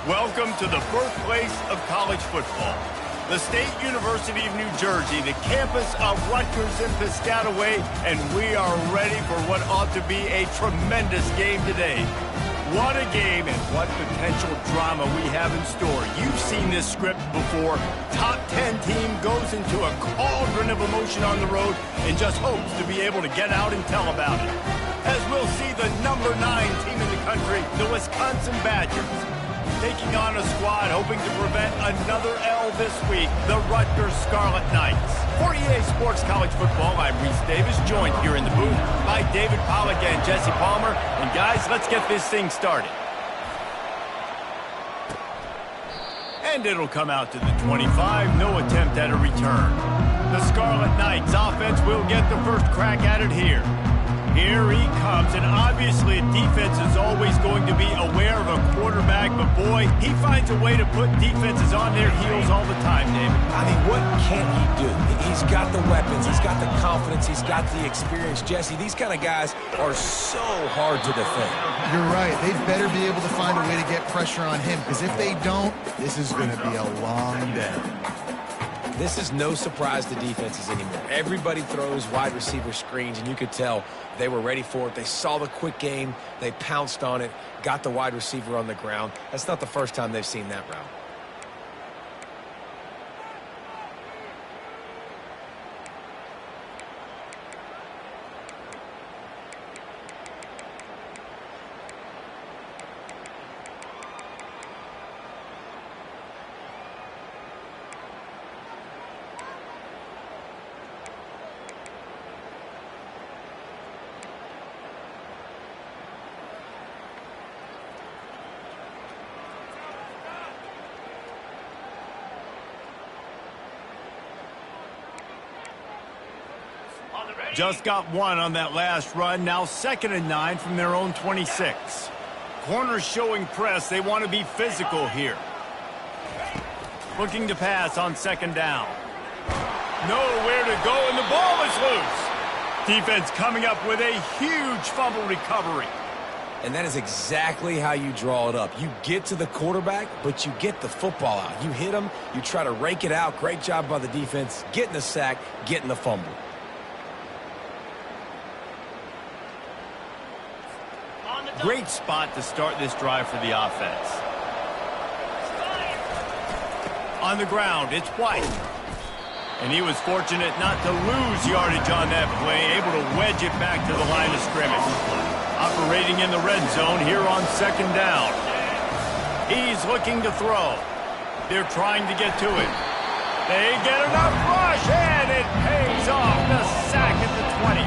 Welcome to the birthplace of college football. The State University of New Jersey, the campus of Rutgers and Piscataway, and we are ready for what ought to be a tremendous game today. What a game and what potential drama we have in store. You've seen this script before. Top 10 team goes into a cauldron of emotion on the road and just hopes to be able to get out and tell about it. As we'll see the number 9 team in the country, the Wisconsin Badgers, taking on a squad hoping to prevent another L this week, the Rutgers Scarlet Knights. For EA Sports College Football, I'm Reese Davis, joined here in the booth by David Pollack and Jesse Palmer. And guys, let's get this thing started. And it'll come out to the 25, no attempt at a return. The Scarlet Knights offense will get the first crack at it here. Here he comes, and obviously a defense is always going to be aware of a quarterback, but boy, he finds a way to put defenses on their heels all the time, David. I mean, what can't he do? He's got the weapons, he's got the confidence, he's got the experience. Jesse, these kind of guys are so hard to defend. You're right. They better be able to find a way to get pressure on him, because if they don't, this is going to be a long day. This is no surprise to defenses anymore. Everybody throws wide receiver screens, and you could tell they were ready for it. They saw the quick game. They pounced on it, got the wide receiver on the ground. That's not the first time they've seen that route. Just got one on that last run. Now 2nd and 9 from their own 26. Corners showing press. They want to be physical here. Looking to pass on 2nd down. Nowhere to go, and the ball is loose. Defense coming up with a huge fumble recovery. And that is exactly how you draw it up. You get to the quarterback, but you get the football out. You hit him, you try to rake it out. Great job by the defense, getting the sack, getting the fumble. Great spot to start this drive for the offense. On the ground, it's White. And he was fortunate not to lose yardage on that play, able to wedge it back to the line of scrimmage. Operating in the red zone here on 2nd down. He's looking to throw. They're trying to get to it. They get enough rush, and it pays off. The sack at the 20.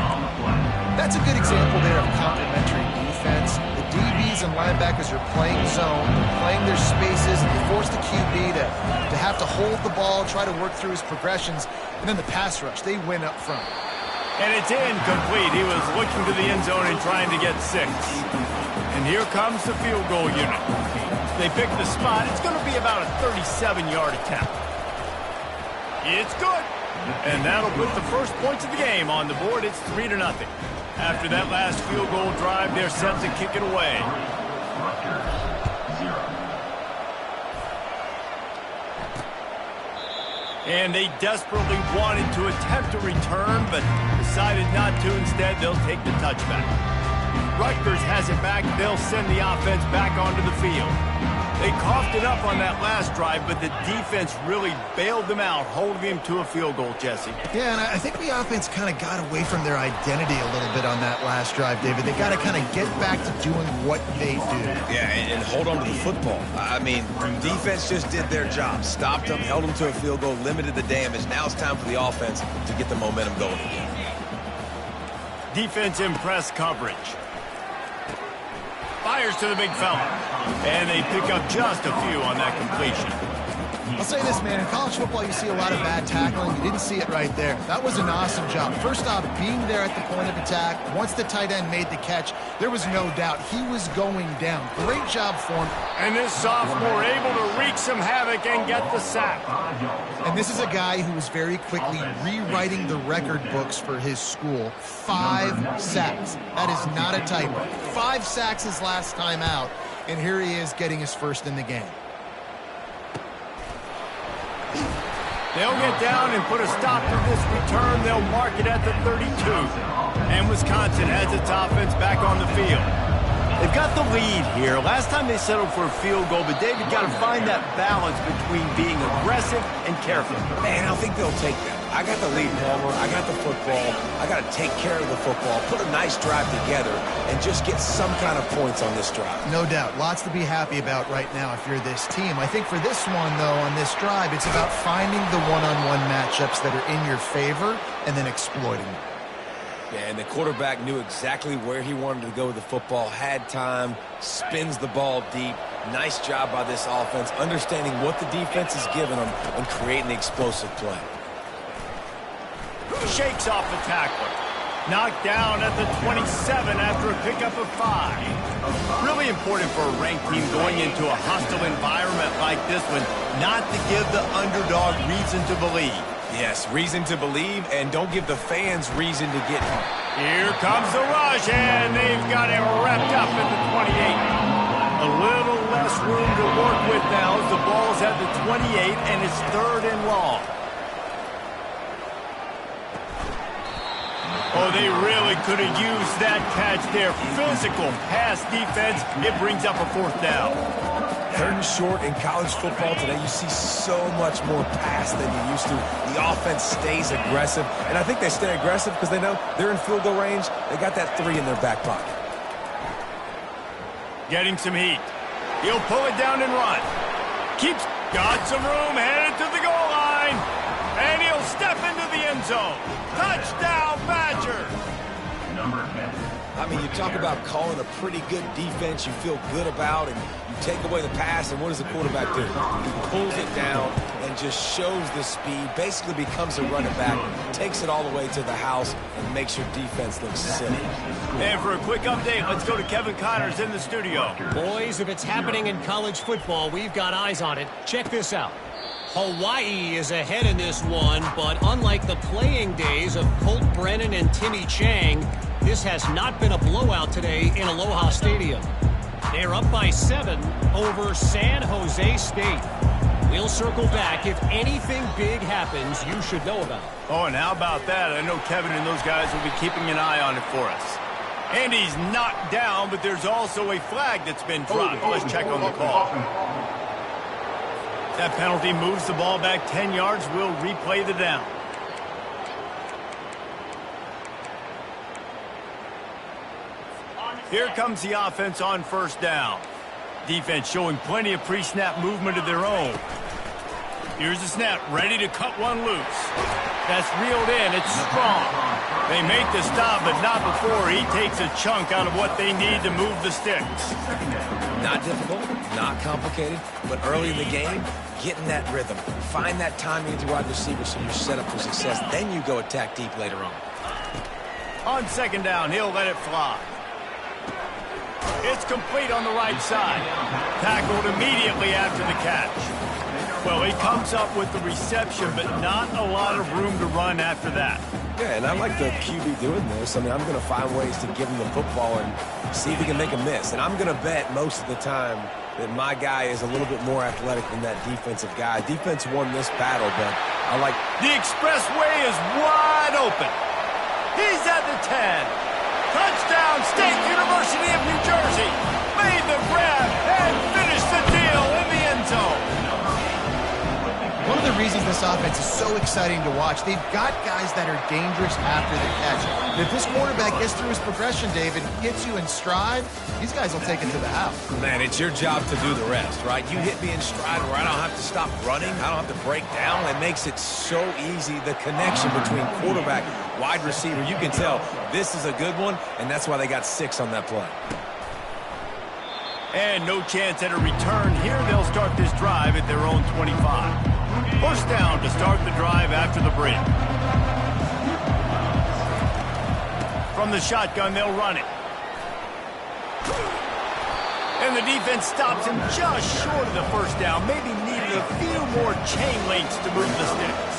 That's a good example there of complementary defense. The DBs and linebackers are playing zone, they're playing their spaces, and they force the QB to have to hold the ball, try to work through his progressions, and then the pass rush, they win up front. And it's incomplete. He was looking to the end zone and trying to get 6. And here comes the field goal unit. They pick the spot. It's going to be about a 37-yard attempt. It's good. And that'll put the first points of the game on the board. It's 3-0. After that last field goal drive, they're set to kick it away. And they desperately wanted to attempt a return, but decided not to. Instead, they'll take the touchback. Rutgers has it back. They'll send the offense back onto the field. They coughed it up on that last drive, but the defense really bailed them out, holding them to a field goal, Jesse. Yeah, and I think the offense kind of got away from their identity a little bit on that last drive, David. They got to kind of get back to doing what they do. Yeah, and hold on to the football. I mean, defense just did their job. Stopped them, held them to a field goal, limited the damage. Now it's time for the offense to get the momentum going again. Defense in press coverage. Fires to the big fella. And they pick up just a few on that completion. I'll say this, man. In college football, you see a lot of bad tackling. You didn't see it right there. That was an awesome job. First off, being there at the point of attack. Once the tight end made the catch, there was no doubt he was going down. Great job for him. And this sophomore able to wreak some havoc and get the sack. And this is a guy who was very quickly rewriting the record books for his school. 5 sacks. That is not a typo. 5 sacks his last time out. And here he is getting his first in the game. They'll get down and put a stop to this return. They'll mark it at the 32. And Wisconsin has its offense back on the field. They've got the lead here. Last time they settled for a field goal, but David got to find that balance between being aggressive and careful. Man, I think they'll take that. I got the lead, Palmer. I got the football. I got to take care of the football, put a nice drive together, and just get some kind of points on this drive. No doubt. Lots to be happy about right now if you're this team. I think for this one, though, on this drive, it's about finding the one-on-one matchups that are in your favor and then exploiting them. Yeah, and the quarterback knew exactly where he wanted to go with the football, had time, spins the ball deep. Nice job by this offense, understanding what the defense is giving them and creating the explosive play. Shakes off the tackler. Knocked down at the 27 after a pickup of 5. Really important for a ranked team going into a hostile environment like this one, not to give the underdog reason to believe. Yes, reason to believe, and don't give the fans reason to get him. Here comes the rush, and they've got it wrapped up at the 28. A little less room to work with now as the ball's at the 28, and it's 3rd and long. Oh, they really could have used that catch there. Physical pass defense. It brings up a 4th down. 3rd and short in college football today. You see so much more pass than you used to. The offense stays aggressive, and I think they stay aggressive because they know they're in field goal range. They got that 3 in their back pocket. Getting some heat. He'll pull it down and run. Got some room, headed to the goal line, and he'll step into the end zone. Touchdown, Badger! I mean, you talk about calling a pretty good defense you feel good about, and you take away the pass, and what does the quarterback do? He pulls it down and just shows the speed, basically becomes a running back, takes it all the way to the house, and makes your defense look silly. And for a quick update, let's go to Kevin Connors in the studio. Boys, if it's happening in college football, we've got eyes on it. Check this out. Hawaii is ahead in this one, but unlike the playing days of Colt Brennan and Timmy Chang, this has not been a blowout today in Aloha Stadium. They're up by 7 over San Jose State. We'll circle back. If anything big happens, you should know about it. Oh, and how about that? I know Kevin and those guys will be keeping an eye on it for us. And he's knocked down, but there's also a flag that's been dropped. Let's check on the call. That penalty moves the ball back 10 yards. We'll replay the down. Here comes the offense on 1st down. Defense showing plenty of pre-snap movement of their own. Here's the snap, ready to cut one loose. That's reeled in, it's strong. They make the stop, but not before he takes a chunk out of what they need to move the sticks. Not difficult, not complicated, but early in the game, get in that rhythm. Find that timing with your wide receiver so you're set up for success. Then you go attack deep later on. On 2nd down, he'll let it fly. It's complete on the right side. Tackled immediately after the catch. Well, he comes up with the reception, but not a lot of room to run after that. Yeah, and I like the QB doing this. I mean, I'm going to find ways to give him the football and see if he can make a miss. And I'm going to bet most of the time that my guy is a little bit more athletic than that defensive guy. Defense won this battle, but I like... The expressway is wide open. He's at the 10. Touchdown, State University of New Jersey. Made the grab and finished the deal in the end zone. One of the reasons this offense is so exciting to watch, they've got guys that are dangerous after the catch. And if this quarterback gets through his progression, David, hits you in stride, these guys will take it to the house. Man, it's your job to do the rest, right? You hit me in stride where I don't have to stop running. I don't have to break down. It makes it so easy. The connection between quarterback, wide receiver, you can tell this is a good one, and that's why they got 6 on that play. And no chance at a return here. They'll start this drive at their own 25. 1st down to start the drive after the break. From the shotgun, they'll run it. And the defense stops him just short of the 1st down. Maybe needed a few more chain links to move the sticks.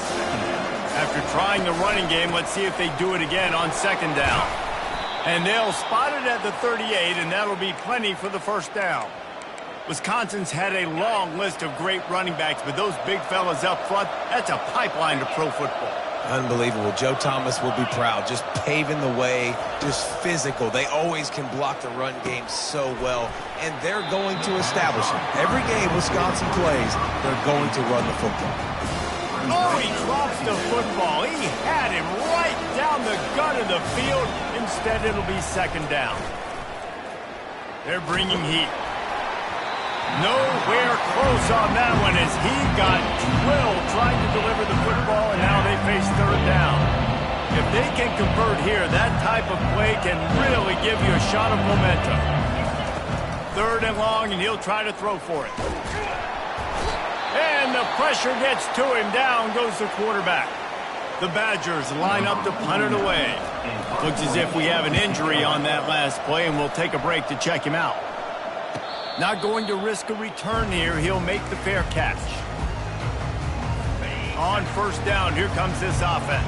After trying the running game, let's see if they do it again on 2nd down. And they'll spot it at the 38, and that'll be plenty for the 1st down. Wisconsin's had a long list of great running backs, but those big fellas up front, that's a pipeline to pro football. Unbelievable. Joe Thomas will be proud. Just paving the way, just physical. They always can block the run game so well, and they're going to establish it. Every game Wisconsin plays, they're going to run the football. Oh, he drops the football. He had him right down the gut of the field. Instead, it'll be second down. They're bringing heat. Nowhere close on that one as he got drilled trying to deliver the football, and now they face third down. If they can convert here, that type of play can really give you a shot of momentum. Third and long, and he'll try to throw for it. And the pressure gets to him. Down goes the quarterback. The Badgers line up to punt it away. Looks as if we have an injury on that last play, and we'll take a break to check him out. Not going to risk a return here. He'll make the fair catch. On first down, here comes this offense.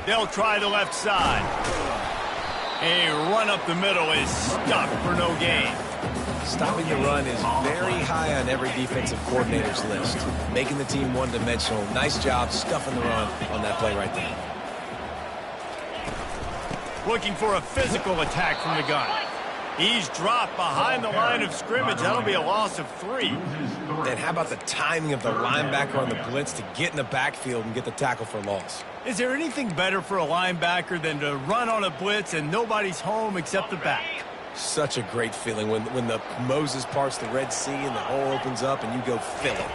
They'll try the left side. A run up the middle is stuck for no gain. Stopping the run is very high on every defensive coordinator's list. Making the team one-dimensional. Nice job stuffing the run on that play right there. Looking for a physical attack from the gun. He's dropped behind the line of scrimmage. That'll be a loss of 3. And how about the timing of the linebacker on the blitz to get in the backfield and get the tackle for loss? Is there anything better for a linebacker than to run on a blitz and nobody's home except the back? Such a great feeling when the Moses parts the Red Sea and the hole opens up and you go fill it.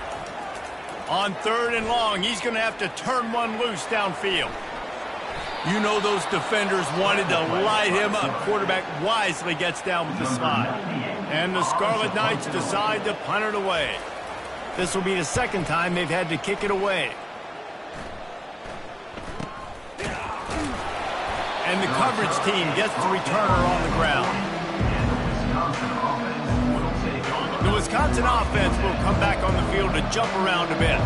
On third and long, he's going to have to turn one loose downfield. You know those defenders wanted to light him up. Quarterback wisely gets down with the slide. And the Scarlet Knights decide to punt it away. This will be the second time they've had to kick it away. And the coverage team gets the returner on the ground. The Wisconsin offense will come back on the field to jump around a bit.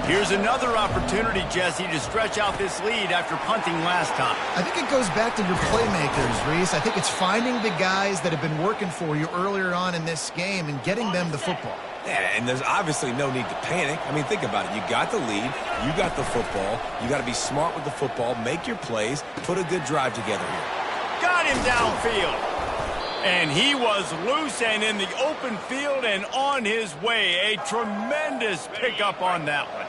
Here's another opportunity, Jesse, to stretch out this lead after punting last time. I think it goes back to your playmakers, Reese. I think it's finding the guys that have been working for you earlier on in this game and getting them the football. Yeah, and there's obviously no need to panic. I mean, think about it. You got the lead. You got the football. You got to be smart with the football, make your plays, put a good drive together here. Got him downfield. And he was loose and in the open field and on his way. A tremendous pickup on that one.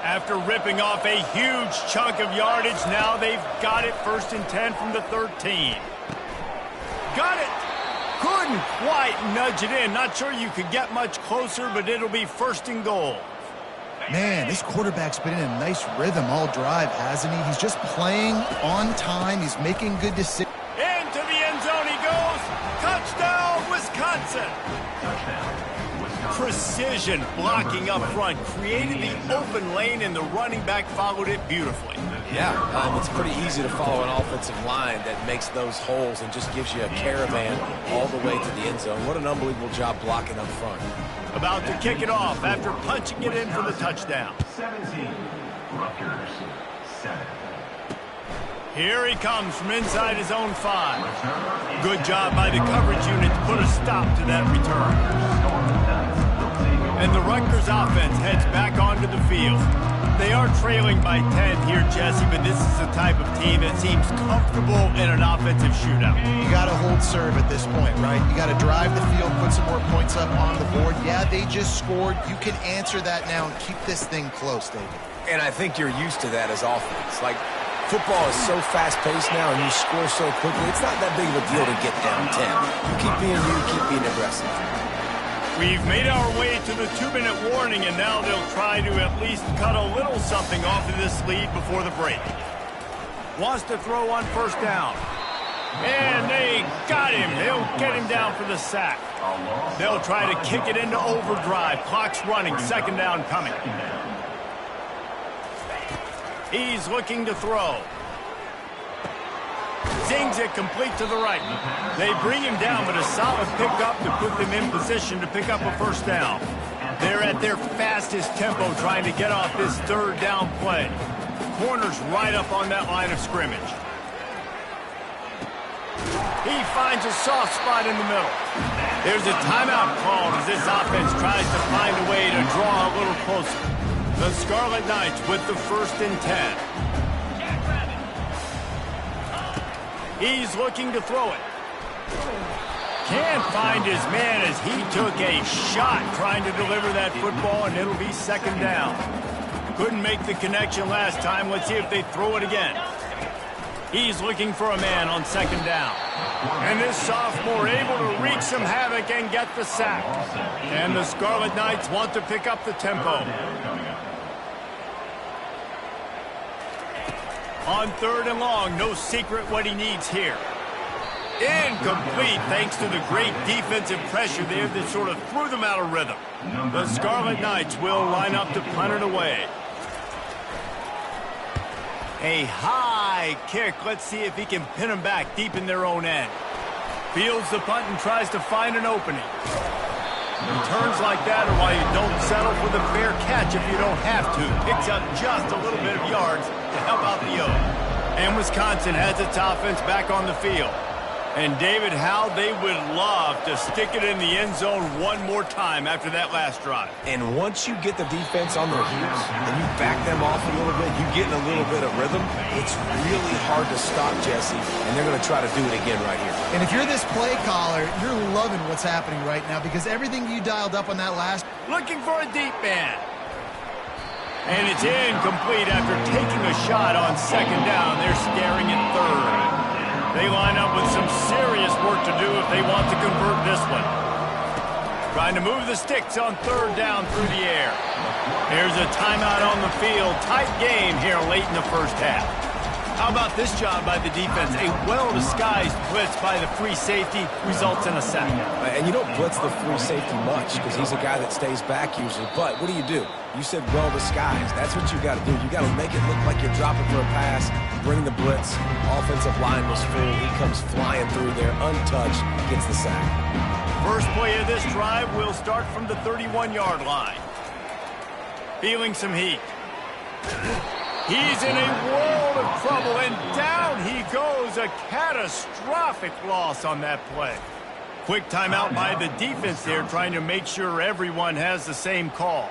After ripping off a huge chunk of yardage, now they've got it first and 10 from the 13. Got it. Couldn't quite nudge it in. Not sure you could get much closer, but it'll be first and goal. Man, this quarterback's been in a nice rhythm all drive, hasn't he? He's just playing on time. He's making good decisions. Into the end zone he goes. Touchdown, Wisconsin. Precision blocking up front, created the open lane, and the running back followed it beautifully. Yeah, it's pretty easy to follow an offensive line that makes those holes and just gives you a caravan all the way to the end zone. What an unbelievable job blocking up front. About to kick it off after punching it in for the touchdown. 17, Rutgers, 7. Here he comes from inside his own 5. Good job by the coverage unit to put a stop to that return. And the Rutgers offense heads back onto the field. They are trailing by 10 here, Jesse, but this is the type of team that seems comfortable in an offensive shootout. You got to hold serve at this point, right? You got to drive the field, put some more points up on the board. Yeah, they just scored. You can answer that now and keep this thing close, David. And I think you're used to that as offense. Like, football is so fast-paced now and you score so quickly, it's not that big of a deal to get down 10. You keep being aggressive. We've made our way to the 2-minute warning, and now they'll try to at least cut a little something off of this lead before the break. Wants to throw on first down. And they got him. They'll get him down for the sack. They'll try to kick it into overdrive. Clock's running. Second down coming. He's looking to throw. Zings it complete to the right. They bring him down, but a solid pickup to put them in position to pick up a first down. They're at their fastest tempo trying to get off this third down play. Corners right up on that line of scrimmage. He finds a soft spot in the middle. There's a timeout called as this offense tries to find a way to draw a little closer. The Scarlet Knights with the 1st and 10. He's looking to throw it. Can't find his man as he took a shot trying to deliver that football, and it'll be 2nd down. Couldn't make the connection last time. Let's see if they throw it again. He's looking for a man on 2nd down. And this sophomore able to wreak some havoc and get the sack. And the Scarlet Knights want to pick up the tempo. On 3rd and long, no secret what he needs here. Incomplete thanks to the great defensive pressure there that sort of threw them out of rhythm. The Scarlet Knights will line up to punt it away. A high kick. Let's see if he can pin them back deep in their own end. Fields the punt and tries to find an opening. Returns like that are why you don't settle for the fair catch if you don't have to. Picks up just a little bit of yards to help out the O. And Wisconsin has its offense back on the field. And David, how they would love to stick it in the end zone one more time after that last drive. And once you get the defense on their heels and you back them off a little bit, you get in a little bit of rhythm, it's really hard to stop, Jesse, and they're going to try to do it again right here. And if you're this play caller, you're loving what's happening right now because everything you dialed up on that last... Looking for a deep man. And it's incomplete after taking a shot on 2nd down. They're scaring it 3rd. They line up with some serious work to do if they want to convert this one. Trying to move the sticks on 3rd down through the air. Here's a timeout on the field. Tight game here late in the 1st half. How about this job by the defense? A well-disguised blitz by the free safety results in a sack. And you don't blitz the free safety much because he's a guy that stays back usually. But what do? You said well-disguised. That's what you got to do. You got to make it look like you're dropping for a pass, bring the blitz. Offensive line was full. He comes flying through there, untouched, gets the sack. First play of this drive will start from the 31-yard line. Feeling some heat. He's in a world of trouble, and down he goes. A catastrophic loss on that play. Quick timeout by the defense there, trying to make sure everyone has the same call.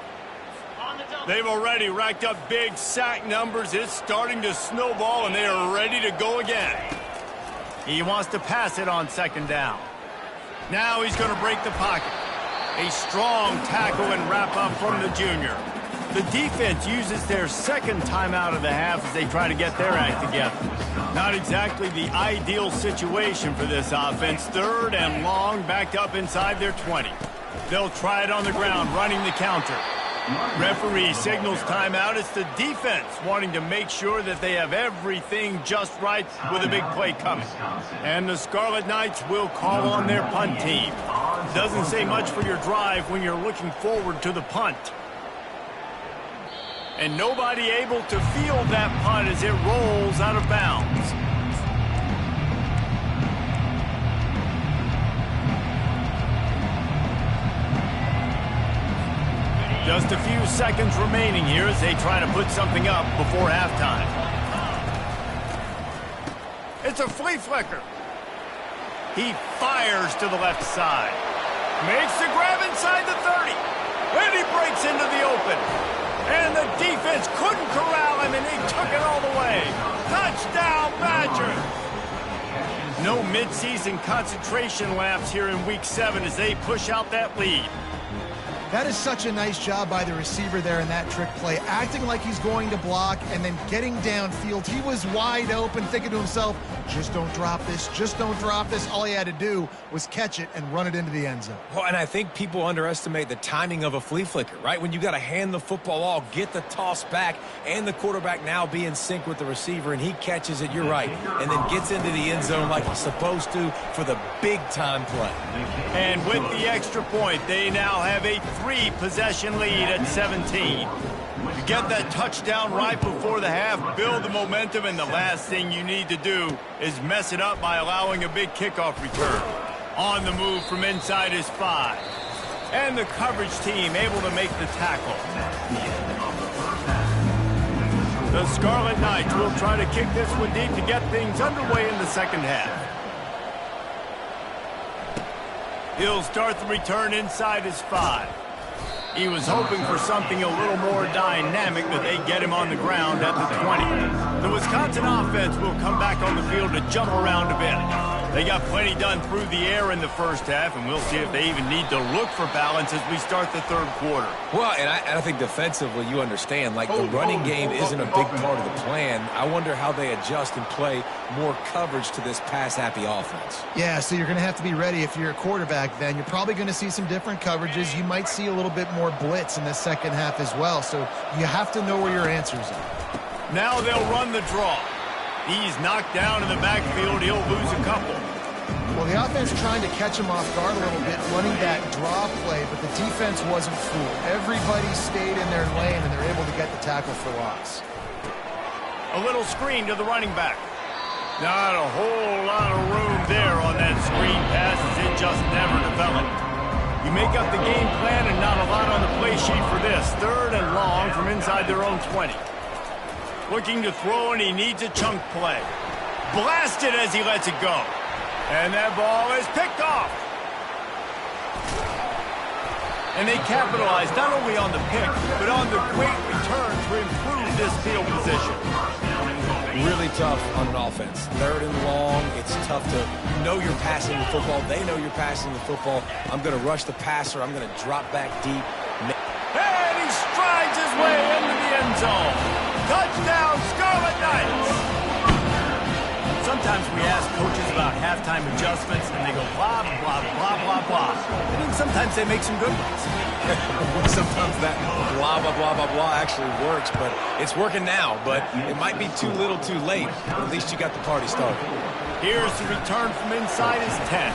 They've already racked up big sack numbers. It's starting to snowball, and they are ready to go again. He wants to pass it on 2nd down. Now he's going to break the pocket. A strong tackle and wrap up from the junior. The defense uses their 2nd timeout of the half as they try to get their act together. Not exactly the ideal situation for this offense. 3rd and long, backed up inside their 20. They'll try it on the ground, running the counter. Referee signals timeout. It's the defense wanting to make sure that they have everything just right with a big play coming. And the Scarlet Knights will call on their punt team. Doesn't say much for your drive when you're looking forward to the punt. And nobody able to field that punt as it rolls out of bounds. Just a few seconds remaining here as they try to put something up before halftime. It's a flea flicker. He fires to the left side. Makes the grab inside the 30. And he breaks into the open. And the defense couldn't corral him, and he took it all the way. Touchdown, Badgers! No midseason concentration laps here in Week 7 as they push out that lead. That is such a nice job by the receiver there in that trick play, acting like he's going to block and then getting downfield. He was wide open, thinking to himself, just don't drop this, just don't drop this. All he had to do was catch it and run it into the end zone. Well, and I think people underestimate the timing of a flea flicker, right? When you got to hand the football off, get the toss back, and the quarterback now be in sync with the receiver, and he catches it, you're right, and then gets into the end zone like he's supposed to for the big-time play. And with the extra point, they now have a 3-possession lead at 17. You get that touchdown right before the half, build the momentum, and the last thing you need to do is mess it up by allowing a big kickoff return. On the move from inside his 5. And the coverage team able to make the tackle. The Scarlet Knights will try to kick this one deep to get things underway in the second half. He'll start the return inside his 5. He was hoping for something a little more dynamic, but they get him on the ground at the 20. The Wisconsin offense will come back on the field to jump around a bit. They got plenty done through the air in the first half, and we'll see if they even need to look for balance as we start the third quarter. Well, and I think defensively, you understand, like the running game isn't a big part of the plan. I wonder how they adjust and play more coverage to this pass-happy offense. Yeah, so you're going to have to be ready if you're a quarterback then. You're probably going to see some different coverages. You might see a little bit more blitz in the second half as well, so you have to know where your answers are. Now they'll run the draw. He's knocked down in the backfield. He'll lose a couple. Well, the offense trying to catch him off guard a little bit, running that draw play, but the defense wasn't fooled. Everybody stayed in their lane, and they're able to get the tackle for loss. A little screen to the running back. Not a whole lot of room there on that screen pass as it just never developed. You make up the game plan and not a lot on the play sheet for this. 3rd and long from inside their own 20. Looking to throw, and he needs a chunk play. Blasted as he lets it go. And that ball is picked off. And they capitalize not only on the pick, but on the great return to improve this field position. Really tough on an offense. 3rd and long, it's tough to know you're passing the football. They know you're passing the football. I'm going to rush the passer. I'm going to drop back deep. And he strides his way into the end zone. Touchdown, Scarlet Knights! Sometimes we ask coaches about halftime adjustments, and they go blah, blah, blah, blah, blah. And then sometimes they make some good ones. Sometimes that blah, blah, blah, blah, blah actually works, but it's working now. But it might be too little too late. But at least you got the party started. Here's the return from inside his 10.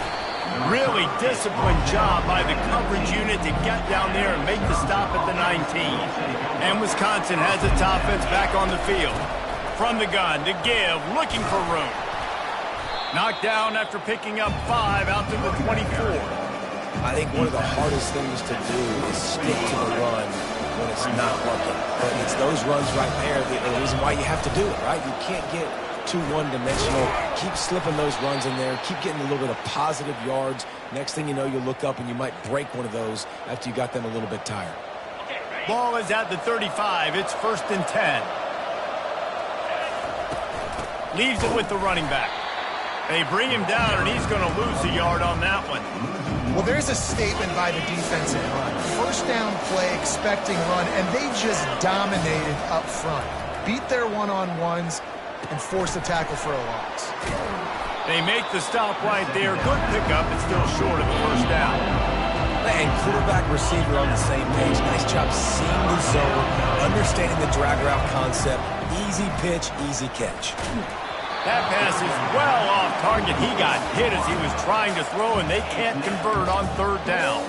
Really disciplined job by the coverage unit to get down there and make the stop at the 19. And Wisconsin has its offense back on the field. From the gun to give, looking for room. Knocked down after picking up 5 out to the 24. I think one of the hardest things to do is stick to the run when it's not working. But it's those runs right there that are the reason why you have to do it, right? You can't get too one-dimensional. Keep slipping those runs in there. Keep getting a little bit of positive yards. Next thing you know, you'll look up and you might break one of those after you got them a little bit tired. Ball is at the 35. It's 1st and 10. Leaves it with the running back. They bring him down, and he's going to lose a yard on that one. Well, there's a statement by the defensive line. 1st down play, expecting run, and they just dominated up front. Beat their one-on-ones and forced a tackle for a loss. They make the stop right there. Good pickup, but still short of the 1st down. And quarterback receiver on the same page. Nice job seeing the zone, understanding the drag route concept. Easy pitch, easy catch. That pass is well off target. He got hit as he was trying to throw, and they can't convert on 3rd down.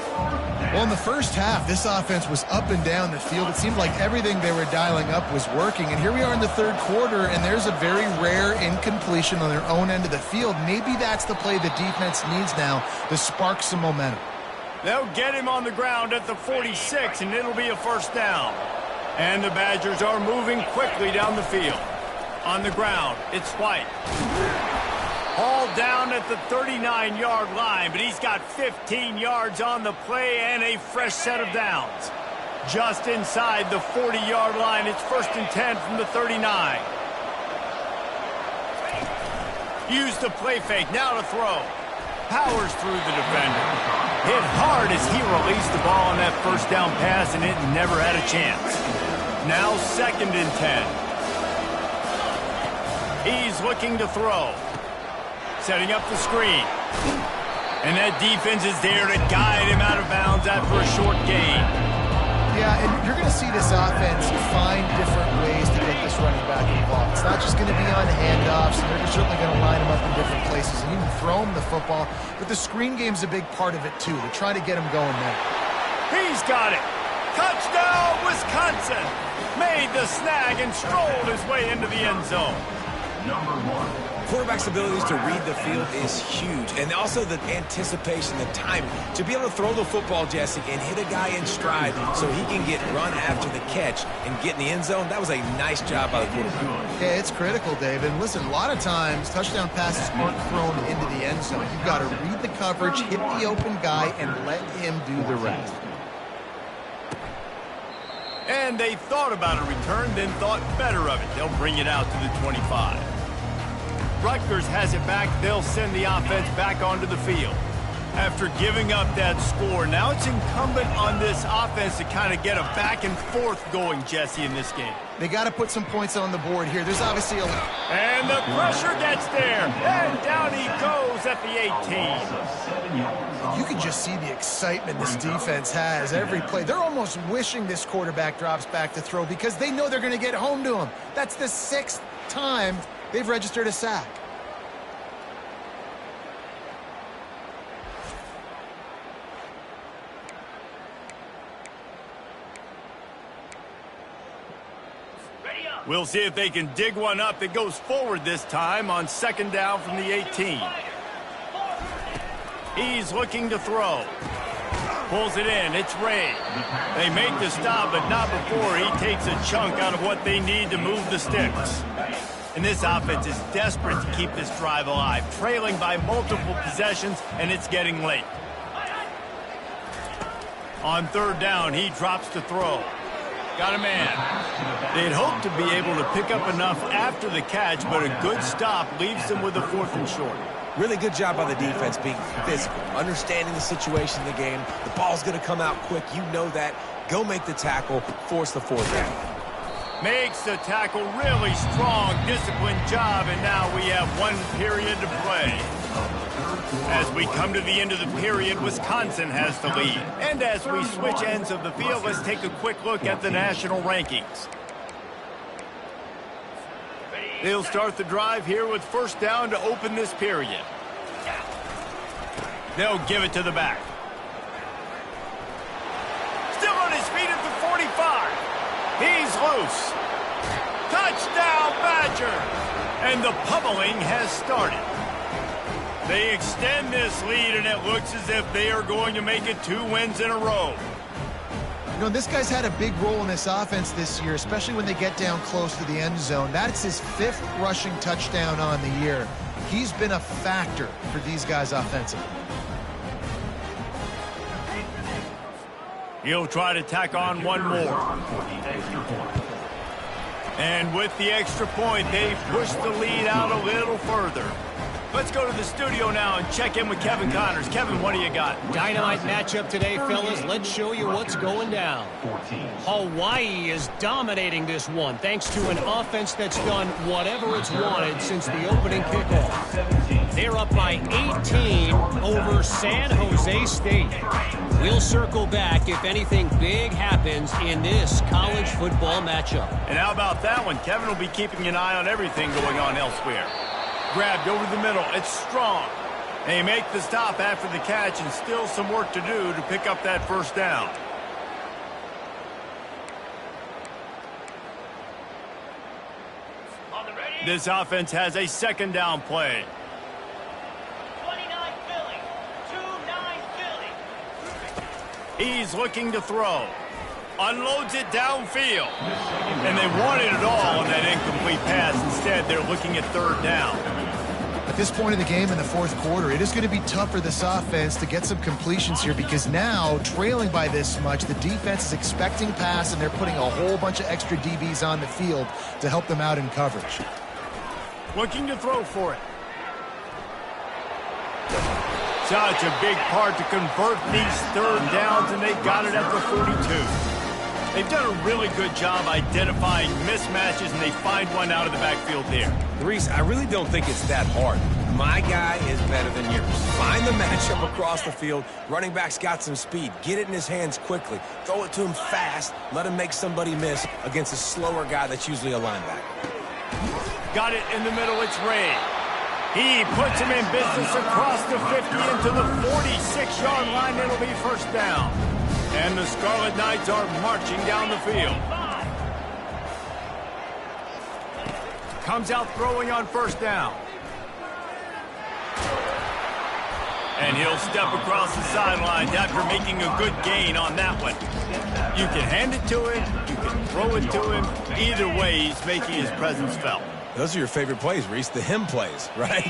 Well, in the first half, this offense was up and down the field. It seemed like everything they were dialing up was working. And here we are in the 3rd quarter, and there's a very rare incompletion on their own end of the field. Maybe that's the play the defense needs now to spark some momentum. They'll get him on the ground at the 46, and it'll be a 1st down. And the Badgers are moving quickly down the field. On the ground, it's White. Hauled down at the 39-yard line, but he's got 15 yards on the play and a fresh set of downs. Just inside the 40-yard line, it's 1st and 10 from the 39. Use the play fake, now to throw. Powers through the defender. Hit hard as he released the ball on that 1st down pass, and it never had a chance. Now 2nd and 10. He's looking to throw. Setting up the screen. And that defense is there to guide him out of bounds after a short gain. Yeah, and you're going to see this offense find different ways to get this running back involved. It's not just going to be on handoffs, and they're certainly going to line him up in different places and even throw him the football. But the screen game's a big part of it, too. They're trying to get him going there. He's got it. Touchdown, Wisconsin. Made the snag and strolled his way into the end zone. Number 1. Quarterback's abilities to read the field is huge. And also the anticipation, the timing. To be able to throw the football, Jesse, and hit a guy in stride so he can get run after the catch and get in the end zone, that was a nice job by the quarterback. Yeah, it's critical, Dave. And listen, a lot of times, touchdown passes aren't thrown into the end zone. You've got to read the coverage, hit the open guy, and let him do the rest. And they thought about a return, then thought better of it. They'll bring it out to the 25. Rutgers has it back. They'll send the offense back onto the field. After giving up that score, now it's incumbent on this offense to kind of get a back and forth going, Jesse, in this game. They got to put some points on the board here. There's obviously a... And the pressure gets there. And down he goes at the 18. You can just see the excitement this defense has every play. They're almost wishing this quarterback drops back to throw because they know they're going to get home to him. That's the 6th time they've registered a sack. We'll see if they can dig one up that goes forward this time on 2nd down from the 18. He's looking to throw. Pulls it in. It's Ray. They make the stop, but not before he takes a chunk out of what they need to move the sticks. And this offense is desperate to keep this drive alive, trailing by multiple possessions, and it's getting late. On 3rd down, he drops to throw. Got a man. They'd hoped to be able to pick up enough after the catch, but a good stop leaves them with a 4th and short. Really good job by the defense being physical, understanding the situation in the game. The ball's going to come out quick. You know that. Go make the tackle, force the 4th down. Makes the tackle, really strong, disciplined job, and now we have 1 period to play. As we come to the end of the period, Wisconsin has the lead. And as we switch ends of the field, let's take a quick look at the national rankings. They'll start the drive here with 1st down to open this period. They'll give it to the back. Still on his feet at the 45. He's loose. Touchdown, Badger! And the pummeling has started. They extend this lead, and it looks as if they are going to make it 2 wins in a row. You know, this guy's had a big role in this offense this year, especially when they get down close to the end zone. That's his 5th rushing touchdown on the year. He's been a factor for these guys offensively. He'll try to tack on one more. And with the extra point, they've pushed the lead out a little further. Let's go to the studio now and check in with Kevin Connors. Kevin, what do you got? Dynamite matchup today, fellas. Let's show you what's going down. Hawaii is dominating this one thanks to an offense that's done whatever it's wanted since the opening kickoff. They're up by 18 over San Jose State. We'll circle back if anything big happens in this college football matchup. And how about that one? Kevin will be keeping an eye on everything going on elsewhere. Grabbed over the middle. It's strong. They make the stop after the catch, and still some work to do to pick up that 1st down. This offense has a 2nd down play. 29 Philly. 2-9 Philly. He's looking to throw. Unloads it downfield. And they wanted it all on that incomplete pass. Instead, they're looking at 3rd down. At this point in the game in the 4th quarter, it is going to be tough for this offense to get some completions here because now, trailing by this much, the defense is expecting pass, and they're putting a whole bunch of extra DBs on the field to help them out in coverage. Looking to throw for it. Such a big part to convert these 3rd downs, and they got it at the 42. They've done a really good job identifying mismatches, and they find one out of the backfield there. Reese, I really don't think it's that hard. My guy is better than yours. Find the matchup across the field. Running back's got some speed. Get it in his hands quickly. Throw it to him fast. Let him make somebody miss against a slower guy that's usually a linebacker. Got it in the middle. It's Ray. He puts him in business across the 50 into the 46-yard line. It'll be 1st down. And the Scarlet Knights are marching down the field. Comes out throwing on 1st down. And he'll step across the sidelines after making a good gain on that one. You can hand it to him, you can throw it to him. Either way, he's making his presence felt. Those are your favorite plays, Reese, the him plays, right?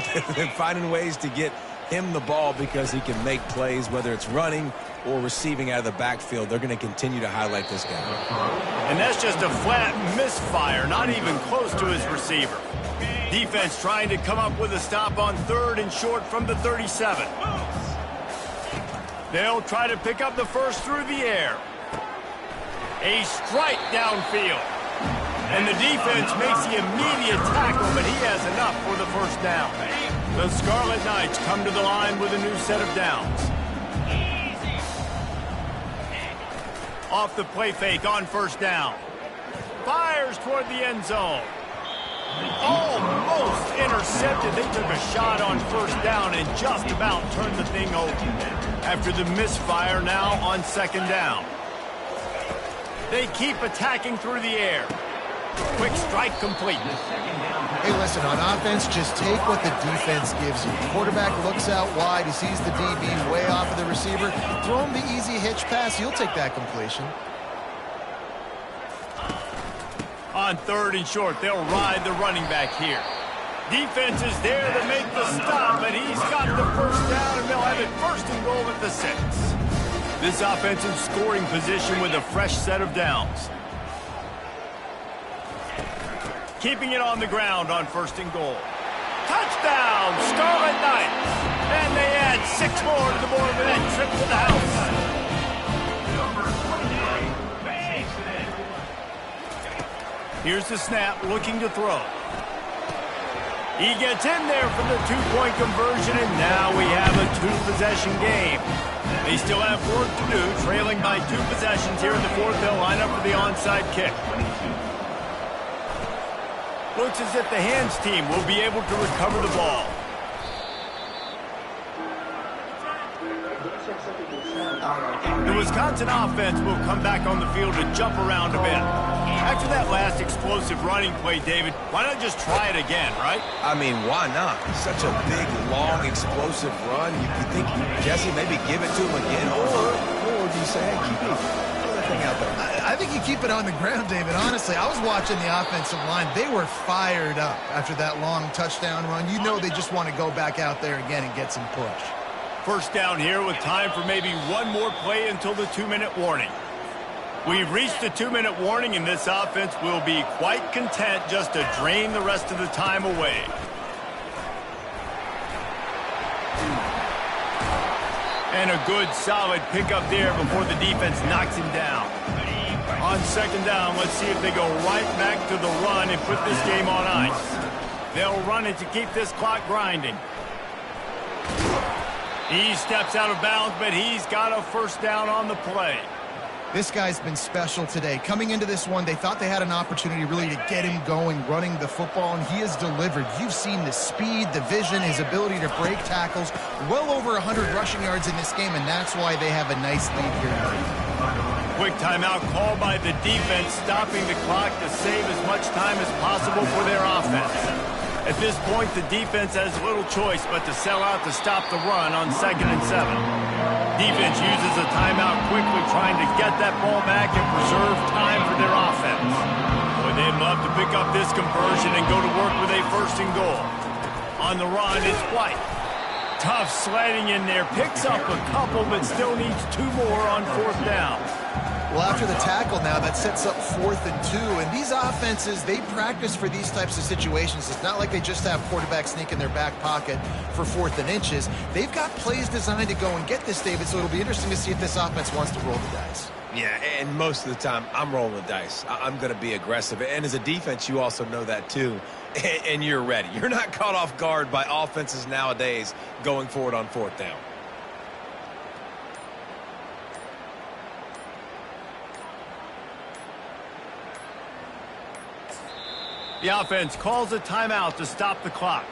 Finding ways to get him the ball because he can make plays, whether it's running or receiving out of the backfield. They're going to continue to highlight this guy. And that's just a flat misfire, not even close to his receiver. Defense trying to come up with a stop on 3rd and short from the 37. They'll try to pick up the first through the air. A strike downfield. And the defense makes the immediate tackle, but he has enough for the first down. The Scarlet Knights come to the line with a new set of downs. Off the play fake on first down. Fires toward the end zone. Almost intercepted. They took a shot on first down and just about turned the thing over. After the misfire, now on 2nd down. They keep attacking through the air. Quick strike complete. Hey, listen, on offense, just take what the defense gives you. Quarterback looks out wide. He sees the DB way off of the receiver. Throw him the easy hitch pass. He'll take that completion. On 3rd and short, they'll ride the running back here. Defense is there to make the stop, but he's got the first down, and they'll have it 1st and goal at the 6. This offensive scoring position with a fresh set of downs. Keeping it on the ground on 1st and goal. Touchdown, Scarlet Knights! And they add 6 more to the board with that trip to the house. Here's the snap, looking to throw. He gets in there for the 2-point conversion, and now we have a 2-possession game. They still have work to do, trailing by 2 possessions here in the 4th. They'll line up for the onside kick. Looks as if the hands team will be able to recover the ball. The Wisconsin offense will come back on the field to jump around a bit. After that last explosive running play, David, why not just try it again, right? I mean, why not? Such a big, long, explosive run. You think, Jesse, maybe give it to him again, or do you say, hey, keep that thing out there? I think you keep it on the ground, David. Honestly, I was watching the offensive line. They were fired up after that long touchdown run. You know they just want to go back out there again and get some push. First down here with time for maybe one more play until the 2-minute warning. We've reached the 2-minute warning, and this offense will be quite content just to drain the rest of the time away. And a good, solid pickup there before the defense knocks him down. On 2nd down, let's see if they go right back to the run and put this game on ice. They'll run it to keep this clock grinding. He steps out of bounds, but he's got a first down on the play. This guy's been special today. Coming into this one, they thought they had an opportunity really to get him going, running the football, and he has delivered. You've seen the speed, the vision, his ability to break tackles. Well over 100 rushing yards in this game, and that's why they have a nice lead here tonight. Quick timeout called by the defense, stopping the clock to save as much time as possible for their offense. At this point, the defense has little choice but to sell out to stop the run on 2nd and 7. Defense uses a timeout quickly, trying to get that ball back and preserve time for their offense. Boy, they'd love to pick up this conversion and go to work with a 1st and goal. On the run, it's White. Tough sledding in there, picks up a couple, but still needs 2 more on 4th down. Well, after the tackle now, that sets up 4th and 2. And these offenses, they practice for these types of situations. It's not like they just have quarterback sneak in their back pocket for 4th and inches. They've got plays designed to go and get this, David, so it'll be interesting to see if this offense wants to roll the dice. Yeah, and most of the time, I'm rolling the dice. I'm going to be aggressive. And as a defense, you also know that too. And you're ready. You're not caught off guard by offenses nowadays going forward on 4th down. The offense calls a timeout to stop the clock.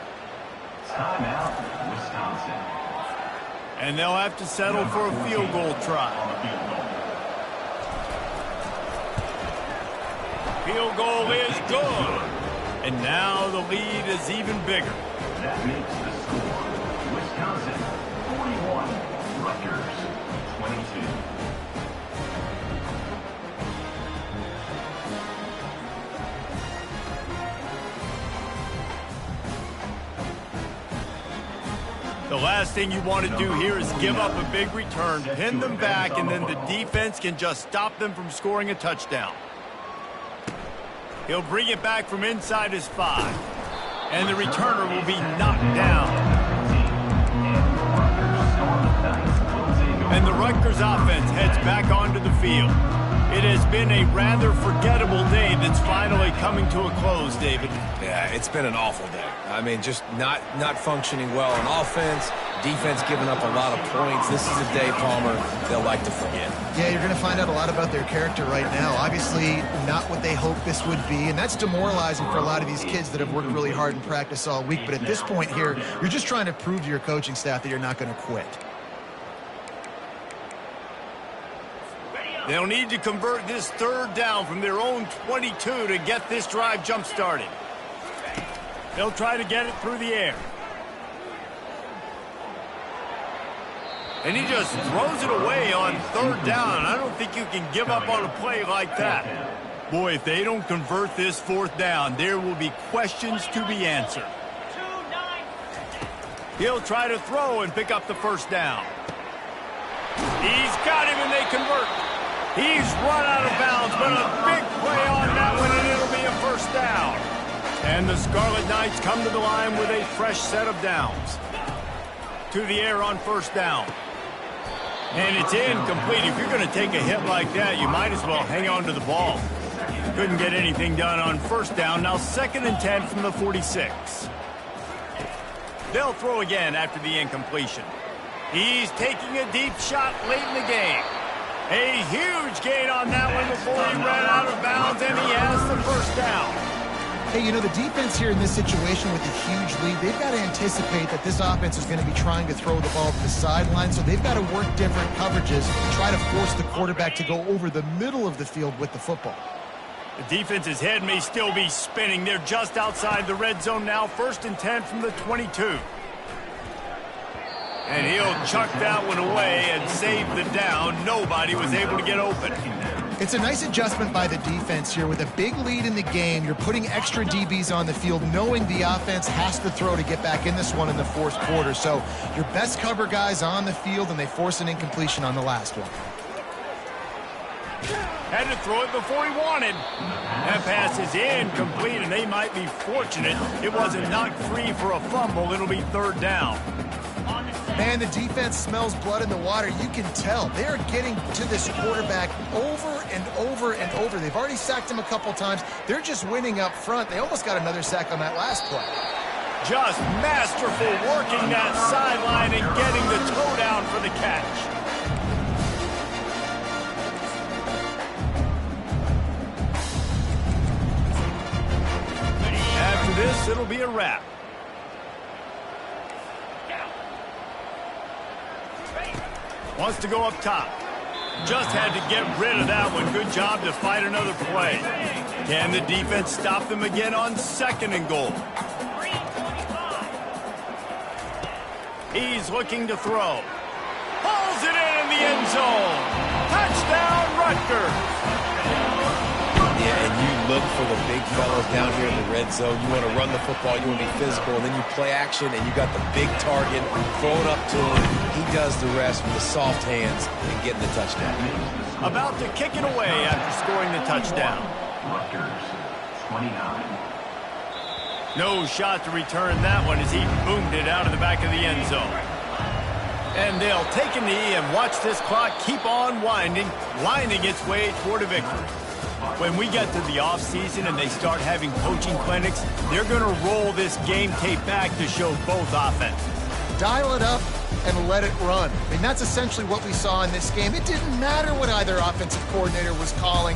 Timeout, Wisconsin. And they'll have to settle for a field goal try. Field goal is good. And now the lead is even bigger. That makes the score Wisconsin 41, Rutgers 22. The last thing you want to do here is give up a big return, pin them back, and then the defense can just stop them from scoring a touchdown. He'll bring it back from inside his 5, and the returner will be knocked down. And the Rutgers offense heads back onto the field. It has been a rather forgettable day that's finally coming to a close, David. Yeah, it's been an awful day. I mean, just not functioning well on offense, defense giving up a lot of points. This is a day, Palmer, they'll like to forget. Yeah, you're going to find out a lot about their character right now. Obviously, not what they hoped this would be, and that's demoralizing for a lot of these kids that have worked really hard in practice all week. But at this point here, you're just trying to prove to your coaching staff that you're not going to quit. They'll need to convert this 3rd down from their own 22 to get this drive jump-started. They'll try to get it through the air. And he just throws it away on 3rd down. I don't think you can give up on a play like that. Boy, if they don't convert this 4th down, there will be questions to be answered. He'll try to throw and pick up the 1st down. He's got him and they convert. He's run out of bounds, but a big play on that one, and it'll be a 1st down. And the Scarlet Knights come to the line with a fresh set of downs. To the air on 1st down. And it's incomplete. If you're going to take a hit like that, you might as well hang on to the ball. Couldn't get anything done on 1st down. Now 2nd and 10 from the 46. They'll throw again after the incompletion. He's taking a deep shot late in the game. A huge gain on that one before he ran out of bounds, and he has the 1st down. Hey, you know, the defense here in this situation with a huge lead, they've got to anticipate that this offense is going to be trying to throw the ball to the sideline, so they've got to work different coverages and try to force the quarterback to go over the middle of the field with the football. The defense's head may still be spinning. They're just outside the red zone now, 1st and 10 from the 22. And he'll chuck that one away and save the down. Nobody was able to get open. It's a nice adjustment by the defense here. With a big lead in the game, you're putting extra DBs on the field, knowing the offense has to throw to get back in this one in the 4th quarter. So your best cover guys on the field, and they force an incompletion on the last one. Had to throw it before he wanted. That pass is incomplete, and they might be fortunate it wasn't knocked free for a fumble. It'll be 3rd down. Man, the defense smells blood in the water. You can tell. They are getting to this quarterback over and over and over. They've already sacked him a couple times. They're just winning up front. They almost got another sack on that last play. Just masterful working that sideline and getting the toe down for the catch. After this, it'll be a wrap. Wants to go up top. Just had to get rid of that one. Good job to fight another play. Can the defense stop them again on 2nd and goal? He's looking to throw. Pulls it in the end zone. Touchdown, Rutgers. Yeah, and you look for the big fellas down here in the red zone. You want to run the football, you want to be physical, and then you play action, and you got the big target, throw it up to him. He does the rest with the soft hands and getting the touchdown. About to kick it away after scoring the touchdown. Rutgers 29. No shot to return that one as he boomed it out of the back of the end zone. And they'll take a knee and watch this clock keep on winding its way toward a victory. When we get to the offseason and they start having coaching clinics, they're going to roll this game tape back to show both offenses. Dial it up and let it run. I mean, that's essentially what we saw in this game. It didn't matter what either offensive coordinator was calling.